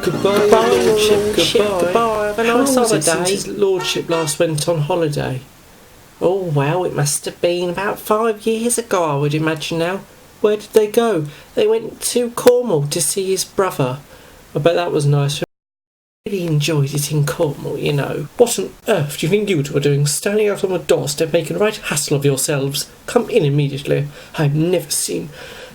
Goodbye, Goodbye, your Lordship, goodbye. Have a nice How was it holiday. since his lordship last went on holiday? Oh, well, it must have been about 5 years ago, I would imagine now. Where did they go? They went to Cornwall to see his brother. I bet that was nice. Really enjoyed it in Cornwall, you know. What on earth do you think you two are doing, standing out on the doorstep making a right hassle of yourselves? Come in immediately. I've never seen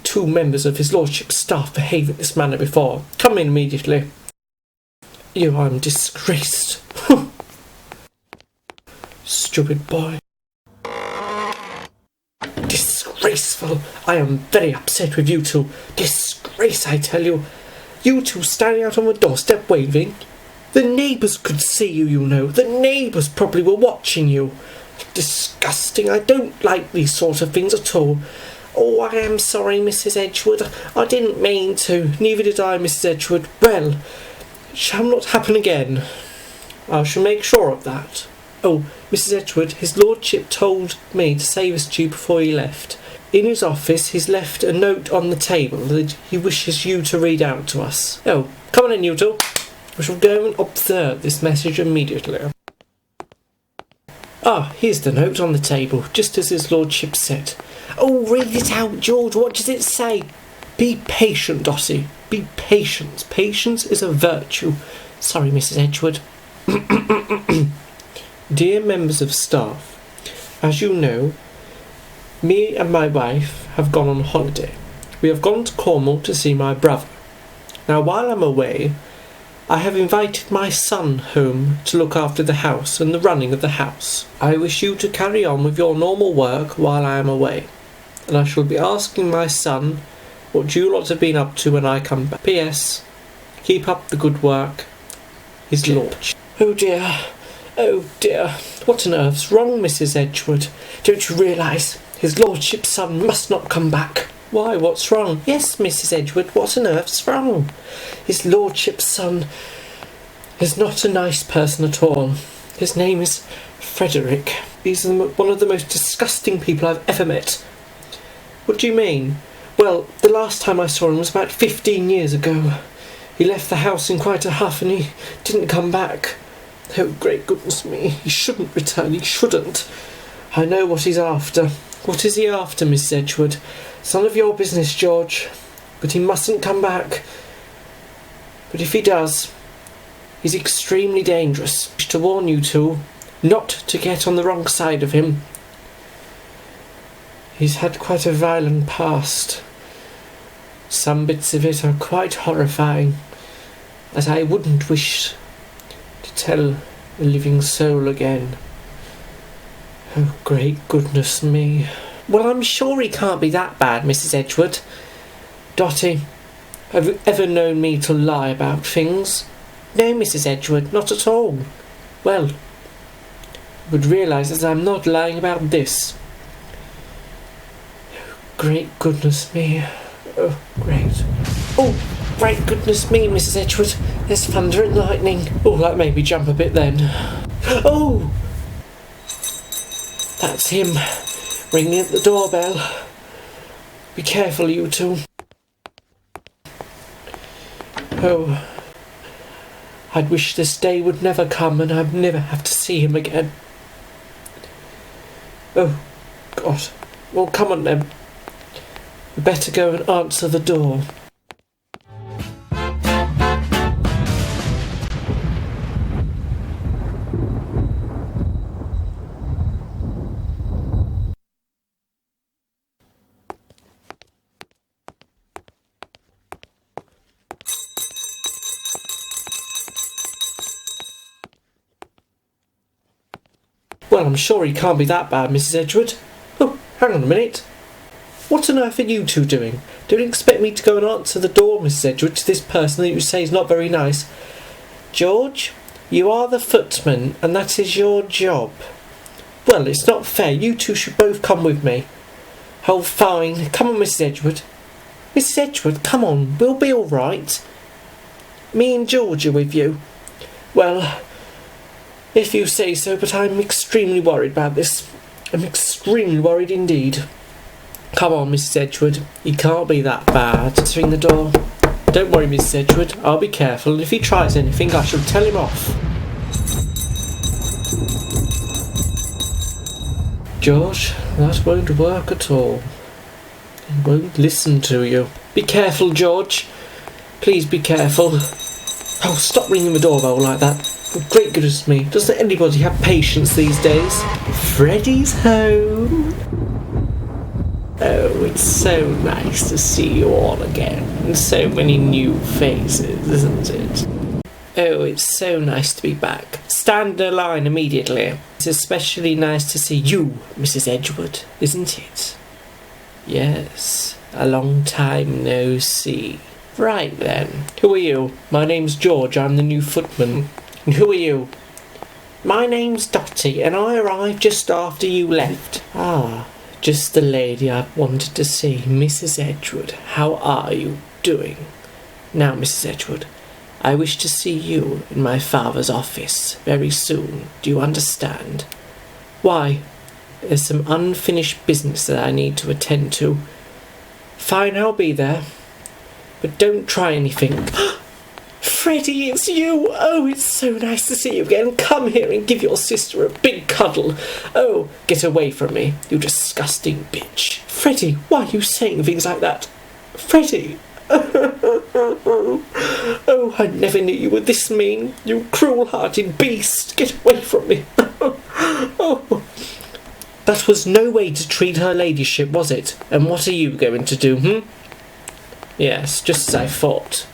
two members of his lordship's staff behave in this manner before. Come in immediately. I'm disgraced. Stupid boy. Disgraceful. I am very upset with you two. Disgrace, I tell you. You two standing out on the doorstep waving. The neighbours could see you, you know. The neighbours probably were watching you. Disgusting. I don't like these sort of things at all. Oh, I am sorry, Mrs. Edgewood. I didn't mean to. Neither did I, Mrs. Edgewood. Well, it shall not happen again. I shall make sure of that. Oh, Mrs. Edgewood, his lordship told me to say this to you before he left. In his office, he's left a note on the table that he wishes you to read out to us. Oh, come on in, you two. We shall go and observe this message immediately. Ah, here's the note on the table, just as his lordship said. Oh, read it out, George. What does it say? Be patient, Dotty. Be patient. Patience is a virtue. Sorry, Mrs. Edgewood. Dear members of staff, as you know, me and my wife have gone on holiday. We have gone to Cornwall to see my brother. Now, while I'm away, I have invited my son home to look after the house and the running of the house. I wish you to carry on with your normal work while I am away, and I shall be asking my son what you lot have been up to when I come back. P.S. Keep up the good work. His lordship. Oh dear. Oh dear. What on earth's wrong, Mrs. Edgewood? Don't you realise his lordship's son must not come back? Why, what's wrong? Yes, Mrs. Edgewood, what on earth's wrong? His lordship's son is not a nice person at all. His name is Fredrick. He's one of the most disgusting people I've ever met. What do you mean? Well, the last time I saw him was about 15 years ago. He left the house in quite a huff and he didn't come back. Oh, great goodness me, he shouldn't return, he shouldn't. I know what he's after. What is he after, Miss Edgewood? It's none of your business, George. But he mustn't come back. But if he does, he's extremely dangerous. I wish to warn you two not to get on the wrong side of him. He's had quite a violent past. Some bits of it are quite horrifying, as I wouldn't wish to tell a living soul again. Oh, great goodness me. Well, I'm sure he can't be that bad, Mrs. Edgewood. Dotty, have you ever known me to lie about things? No, Mrs. Edgewood, not at all. Well, you would realise that I'm not lying about this. Oh, great goodness me. Oh, great. Oh, great goodness me, Mrs. Edgewood. There's thunder and lightning. Oh, that made me jump a bit then. Oh! That's him, ringing at the doorbell. Be careful, you two. Oh, I'd wish this day would never come and I'd never have to see him again. Oh, God. Well, come on then. We better go and answer the door. Well, I'm sure he can't be that bad, Mrs. Edgewood. Oh, hang on a minute. What on earth are you two doing? Don't expect me to go and answer the door, Mrs. Edgewood, to this person that you say is not very nice. George, you are the footman, and that is your job. Well, it's not fair. You two should both come with me. Oh, fine. Come on, Mrs. Edgewood. Mrs. Edgewood, come on. We'll be all right. Me and George are with you. Well, if you say so, but I'm extremely worried about this. I'm extremely worried indeed. Come on, Mrs. Edgewood. He can't be that bad. Answering the door. Don't worry, Miss Edgewood, I'll be careful, and if he tries anything, I shall tell him off. George, that won't work at all. He won't listen to you. Be careful, George. Please be careful. Oh, stop ringing the doorbell like that. Oh, great goodness me, doesn't anybody have patience these days? Freddie's home. Oh, it's so nice to see you all again. And so many new faces, isn't it? Oh, it's so nice to be back. Stand in line immediately. It's especially nice to see you, Mrs. Edgewood, isn't it? Yes, a long time no see. Right then. Who are you? My name's George, I'm the new footman. And who are you? My name's Dotty, and I arrived just after you left. Ah, just the lady I wanted to see, Mrs. Edgewood. How are you doing? Now, Mrs. Edgewood, I wish to see you in my father's office very soon. Do you understand? Why? There's some unfinished business that I need to attend to. Fine, I'll be there. But don't try anything. Freddie, it's you! Oh, it's so nice to see you again. Come here and give your sister a big cuddle. Oh, get away from me, you disgusting bitch. Freddie, why are you saying things like that? Freddie! Oh, I never knew you were this mean. You cruel-hearted beast. Get away from me. Oh. That was no way to treat her ladyship, was it? And what are you going to do, Yes, just as I thought.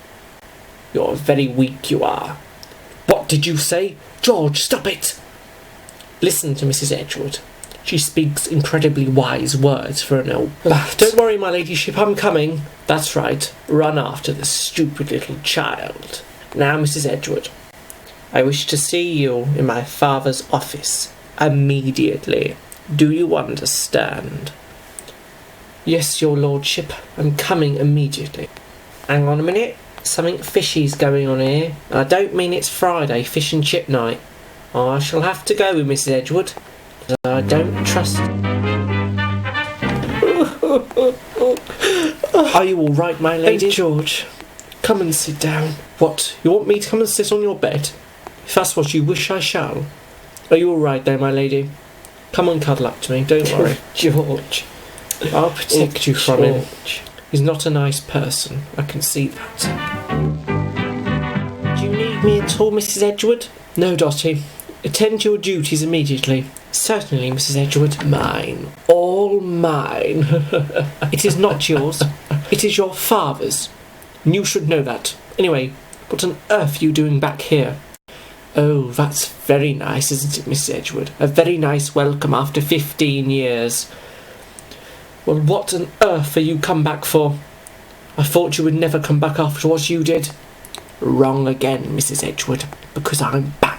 You're very weak, you are. What did you say? George, stop it! Listen to Mrs. Edgewood. She speaks incredibly wise words for an old bat. Don't worry, my ladyship, I'm coming. That's right, run after the stupid little child. Now, Mrs. Edgewood, I wish to see you in my father's office immediately. Do you understand? Yes, your lordship, I'm coming immediately. Hang on a minute, something fishy's going on here. I don't mean it's Friday, fish and chip night. I shall have to go with Mrs. Edgewood. I don't trust... Are you all right, my lady? Oh, George, come and sit down. What, you want me to come and sit on your bed? If that's what you wish, I shall. Are you all right there, my lady? Come and cuddle up to me, don't worry. George, I'll protect you from him. He's not a nice person, I can see that. Do you need me at all, Mrs. Edgewood? No, Dotty. Attend to your duties immediately. Certainly, Mrs. Edgewood. Mine. All mine. It is not yours. It is your father's. And you should know that. Anyway, what on earth are you doing back here? Oh, that's very nice, isn't it, Mrs. Edgewood? A very nice welcome after 15 years. Well, what on earth are you come back for? I thought you would never come back after what you did. Wrong again, Mrs. Edgewood, because I'm back.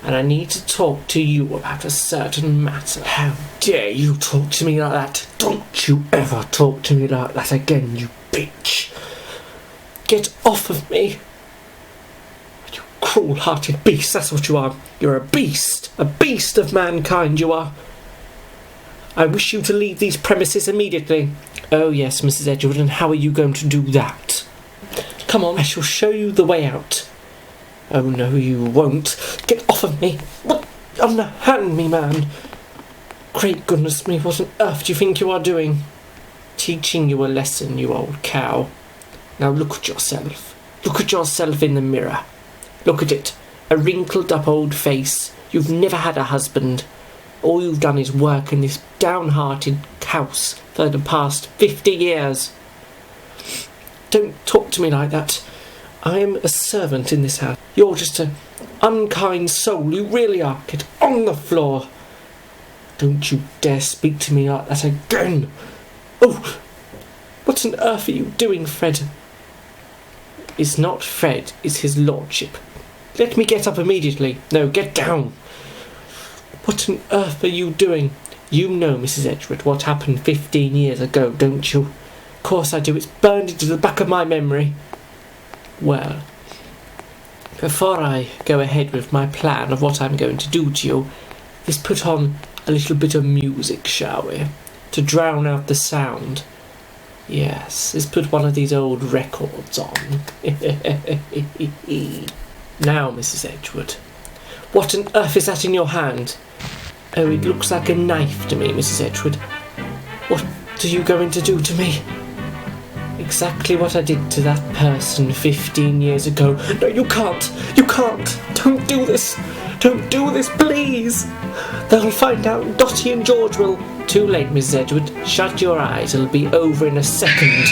And I need to talk to you about a certain matter. How dare you talk to me like that? Don't you ever talk to me like that again, you bitch. Get off of me. You cruel-hearted beast, that's what you are. You're a beast of mankind you are. I wish you to leave these premises immediately. Oh yes, Mrs. Edgewood, and how are you going to do that? Come on, I shall show you the way out. Oh no, you won't. Get off of me. What? Underhand me, man. Great goodness me, what on earth do you think you are doing? Teaching you a lesson, you old cow. Now look at yourself. Look at yourself in the mirror. Look at it. A wrinkled up old face. You've never had a husband. All you've done is work in this downhearted house for the past 50 years. Don't talk to me like that. I am a servant in this house. You're just an unkind soul, you really are. Get on the floor. Don't you dare speak to me like that again. Oh, what on earth are you doing, Fred? It's not Fred, it's his lordship. Let me get up immediately. No, get down. What on earth are you doing? You know, Mrs. Edgewood, what happened 15 years ago, don't you? Of course I do. It's burned into the back of my memory. Well, before I go ahead with my plan of what I'm going to do to you, let's put on a little bit of music, shall we? To drown out the sound. Yes, let's put one of these old records on. Now, Mrs. Edgewood, what on earth is that in your hand? Oh, it looks like a knife to me, Mrs. Edgewood. What are you going to do to me? Exactly what I did to that person 15 years ago. No, you can't! You can't! Don't do this! Don't do this, please! They'll find out. Dotty and George will. Too late, Mrs. Edgewood. Shut your eyes. It'll be over in a second.